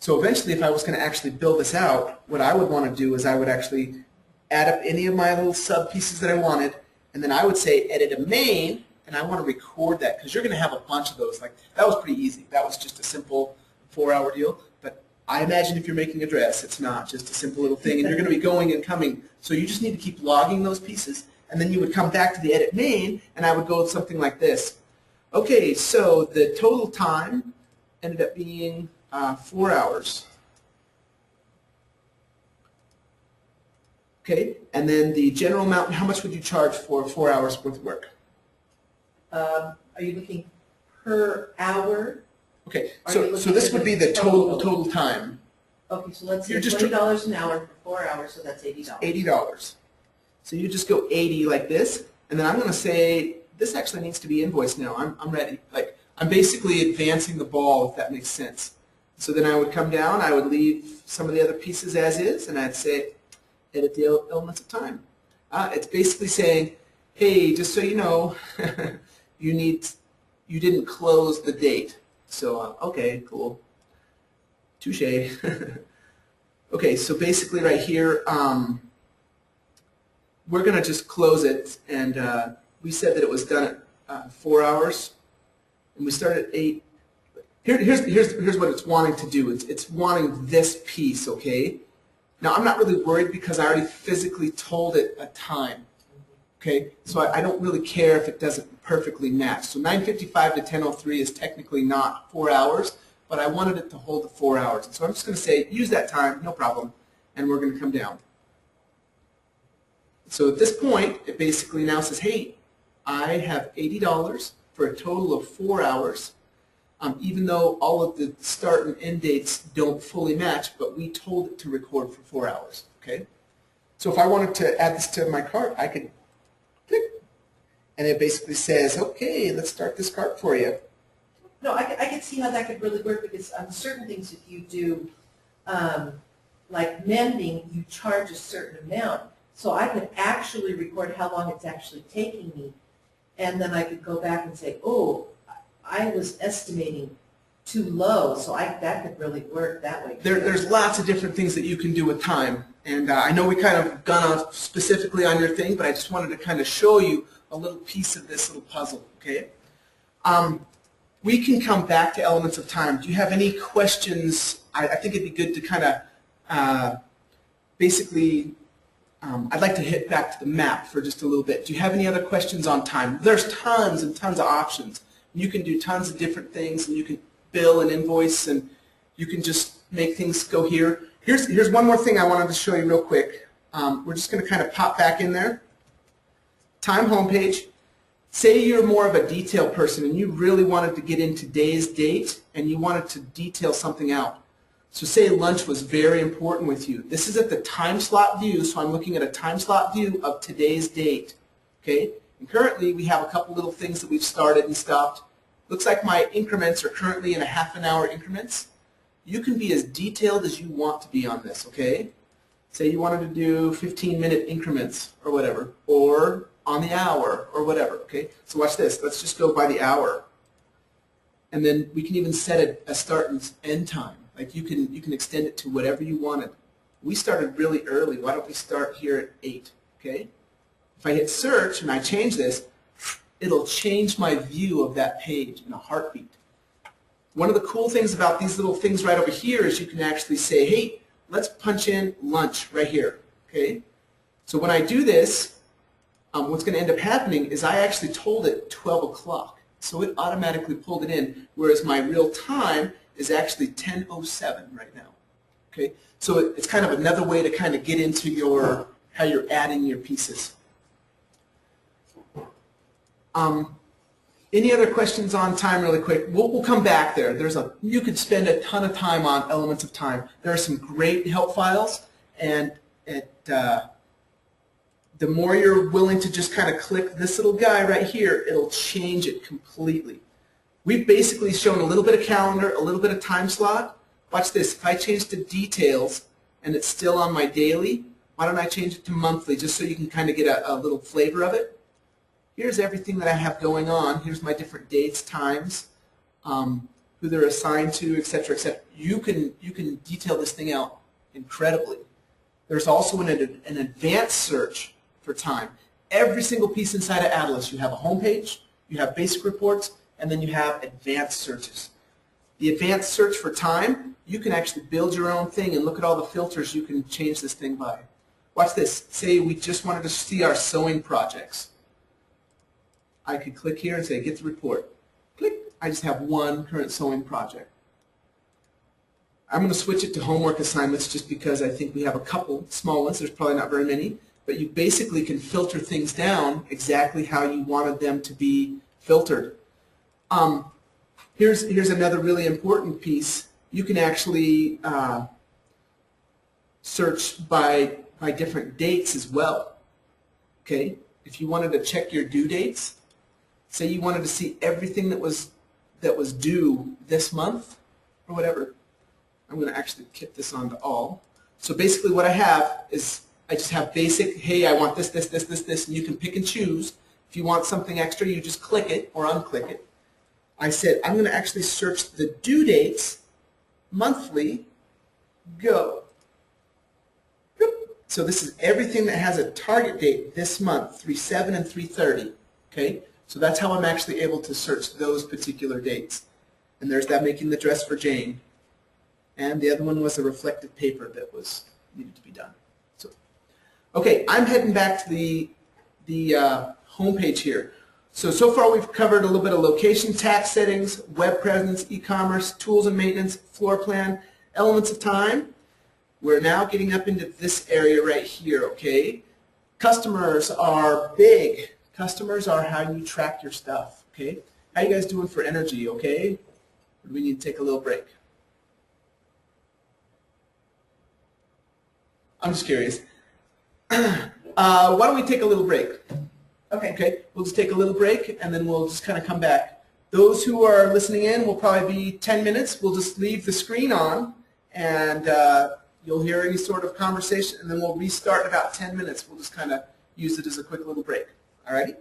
So eventually, if I was going to actually build this out, what I would want to do is I would actually add up any of my little sub pieces that I wanted, and then I would say edit a main, and I want to record that because you're going to have a bunch of those. Like that was pretty easy. That was just a simple 4-hour deal. But I imagine if you're making a dress, it's not just a simple little thing, and you're going to be going and coming. So you just need to keep logging those pieces, and then you would come back to the edit main, and I would go with something like this. Okay, so the total time ended up being 4 hours. Okay, and then the general amount, how much would you charge for 4 hours worth of work? Are you looking per hour? Okay, so this would be the total time. Okay, so let's say $20 an hour for 4 hours, so that's $80. $80. So you just go 80 like this, and then I'm going to say, this actually needs to be invoiced now. I'm ready. Like, I'm basically advancing the ball, if that makes sense. So then I would come down, I would leave some of the other pieces as is, and I'd say, edit the elements of time. It's basically saying, hey, just so you know, you didn't close the date. So, okay, cool. Touche. Okay, so basically right here, we're going to just close it, and we said that it was done at 4 hours, and we started at 8. Here's what it's wanting to do. It's wanting this piece, okay? Now, I'm not really worried because I already physically told it a time, okay? So I don't really care if it doesn't perfectly match. So 9:55 to 10:03 is technically not 4 hours, but I wanted it to hold the 4 hours. So I'm just going to say, use that time, no problem, and we're going to come down. So at this point, it basically now says, hey, I have $80 for a total of 4 hours, even though all of the start and end dates don't fully match, but we told it to record for 4 hours, okay? So if I wanted to add this to my cart, I could click, and it basically says, okay, let's start this cart for you. No, I can see how that could really work because on certain things, if you do, like mending, you charge a certain amount. So I could actually record how long it's actually taking me, and then I could go back and say, oh, I was estimating too low, so that could really work that way. There's lots of different things that you can do with time, and I know we kind of gone on specifically on your thing, but I just wanted to kind of show you a little piece of this little puzzle, okay? We can come back to elements of time. Do you have any questions? I think it'd be good to kind of basically, I'd like to hit back to the map for just a little bit. Do you have any other questions on time? There's tons and tons of options. You can do tons of different things, and you can bill and invoice, and you can just make things go here. Here's one more thing I wanted to show you real quick. We're just going to kind of pop back in there. Time homepage. Say you're more of a detail person and you really wanted to get in today's date and you wanted to detail something out. So say lunch was very important with you. This is at the time slot view, so I'm looking at a time slot view of today's date. Okay? And currently we have a couple little things that we've started and stopped. Looks like my increments are currently in a half-an-hour increments. You can be as detailed as you want to be on this, okay? Say you wanted to do 15-minute increments or whatever, or on the hour or whatever, okay? So watch this. Let's just go by the hour. And then we can even set a start and end time. Like you can extend it to whatever you wanted. We started really early. Why don't we start here at 8, okay? If I hit search and I change this, it'll change my view of that page in a heartbeat. One of the cool things about these little things right over here is you can actually say, hey, let's punch in lunch right here, okay? So when I do this, what's going to end up happening is I actually told it 12 o'clock. So it automatically pulled it in, whereas my real time is actually 10:07 right now. Okay? So it's kind of another way to kind of get into your how you're adding your pieces. Any other questions on time really quick? We'll come back there. You could spend a ton of time on elements of time. There are some great help files, and the more you're willing to just kind of click this little guy right here, it'll change it completely. We've basically shown a little bit of calendar, a little bit of time slot. Watch this. If I change to details and it's still on my daily, why don't I change it to monthly just so you can kind of get a little flavor of it? Here's everything that I have going on. Here's my different dates, times, who who they're assigned to, et cetera, et cetera. You can detail this thing out incredibly. There's also an advanced search for time. Every single piece inside of Adilas, you have a home page, you have basic reports, and then you have advanced searches. The advanced search for time, you can actually build your own thing and look at all the filters you can change this thing by. Watch this. Say we just wanted to see our sewing projects. I could click here and say, get the report. Click. I just have one current sewing project. I'm going to switch it to homework assignments just because I think we have a couple small ones. There's probably not very many. But you basically can filter things down exactly how you wanted them to be filtered. Here's another really important piece. You can actually search by different dates as well. Okay? If you wanted to check your due dates, say you wanted to see everything that was due this month or whatever. I'm going to actually kick this on to all. So basically what I have is I just have basic, hey, I want this, this, this, this, this, and you can pick and choose. If you want something extra, you just click it or unclick it. I said I'm going to actually search the due dates monthly. Go. So this is everything that has a target date this month, 3/7 and 3/30. Okay? So that's how I'm actually able to search those particular dates. And there's that making the dress for Jane. And the other one was a reflective paper that was needed to be done. So, okay, I'm heading back to the home page here. So far we've covered a little bit of location, tax settings, web presence, e-commerce, tools and maintenance, floor plan, elements of time. We're now getting up into this area right here, okay? Customers are big. Customers are how you track your stuff, okay? How you guys doing for energy, okay? Or do we need to take a little break? I'm just curious. Why don't we take a little break? Okay, we'll just take a little break and then we'll just kind of come back. Those who are listening in will probably be 10 minutes. We'll just leave the screen on and you'll hear any sort of conversation and then we'll restart in about 10 minutes. We'll just kind of use it as a quick little break. All righty?